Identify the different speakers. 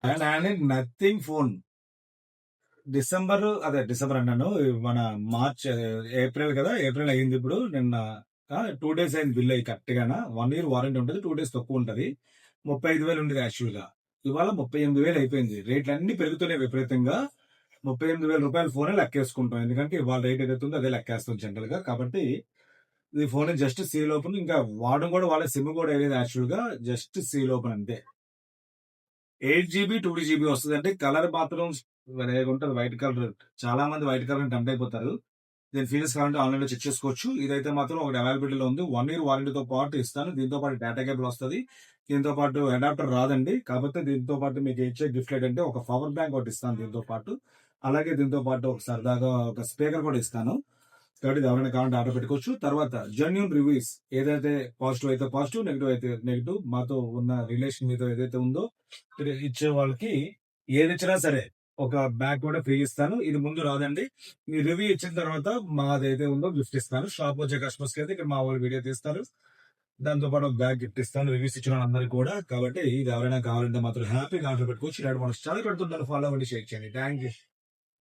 Speaker 1: And nothing phone December అన్నాను. మన March April కదా, ఏప్రిల్ అయింది ఇప్పుడు. నిన్న 2 days అయింది బిల్ అయ్యి కరెక్ట్ గా. 1 year వారంటీ ఉంటుంది, 2 days తక్కువ ఉంటది. 35,000 ఉండేది యాక్చువల్ గా, ఇవాళ 38,000 అయిపోయింది. రేట్లు అన్ని పెరుగుతున్నాయి విపరీతంగా. 38,000 రూపాయల ఫోనే లెక్కేసుకుంటాం, ఎందుకంటే ఇవాళ రేట్ ఏదైతే ఉందో అదే లెక్కేస్తాం జనరల్ గా. కాబట్టి ఈ ఫోన్ జస్ట్ సీల్ ఓపెన్, ఇంకా వాడడం కూడా వాళ్ళ సిమ్ కూడా ఏదైతే యాక్చువల్ గా జస్ట్ సీల్ ఓపెన్ అంతే. 8 GB 2 GB వస్తుంది. అంటే కలర్ మాత్రం ఉంటుంది, వైట్ కలర్. చాలా మంది వైట్ కలర్ టెంప్ట్ అయిపోతారు. దీని ఫీచర్స్ కావాలంటే ఆన్లైన్ లో చెక్ చేసుకోవచ్చు. ఇదైతే మాత్రం ఒకటి అవైలబిలిటీలో ఉంది. 1 year వారంటీతో పాటు ఇస్తాను. దీంతో పాటు డేటా కేబుల్ వస్తుంది, దీంతో పాటు అడాప్టర్ రాదండి. కాకపోతే దీంతో పాటు మీకు ఇచ్చే గిఫ్ట్ ఏంటంటే ఒక పవర్ బ్యాంక్ ఒకటి ఇస్తాను దీంతో పాటు. అలాగే దీంతో పాటు ఒక సరదాగా ఒక స్పీకర్ కూడా ఇస్తాను. కాబట్టి ఎవరైనా కావాలంటే ఆర్డర్ పెట్టుకోవచ్చు. తర్వాత జెన్యూన్ రివ్యూస్, ఏదైతే పాజిటివ్ అయితే పాజిటివ్, నెగిటివ్ అయితే నెగిటివ్, మాతో ఉన్న రిలేషన్ మీతో ఏదైతే ఉందో ఇచ్చే వాళ్ళకి ఏది ఇచ్చినా సరే ఒక బ్యాగ్ కూడా ఫ్రీ ఇస్తాను. ఇది ముందు రాదండి, మీ రివ్యూ ఇచ్చిన తర్వాత మాదైతే ఉందో గిఫ్ట్ ఇస్తాను. షాప్ వచ్చే కస్టమర్స్ కి అయితే ఇక్కడ మా వాళ్ళు వీడియో తీస్తారు, దాంతో పాటు ఒక బ్యాగ్ గిఫ్ట్ ఇస్తాను రివ్యూస్ ఇచ్చిన అందరికి కూడా. కాబట్టి ఇది ఎవరైనా కావాలంటే మాత్రం హ్యాపీగా ఆర్డర్ పెట్టుకోవచ్చు. ఇలాంటి మనకు చాలా పెడుతుంటాను. ఫాలో అవ్వండి, షేర్ చేయండి. Thank you.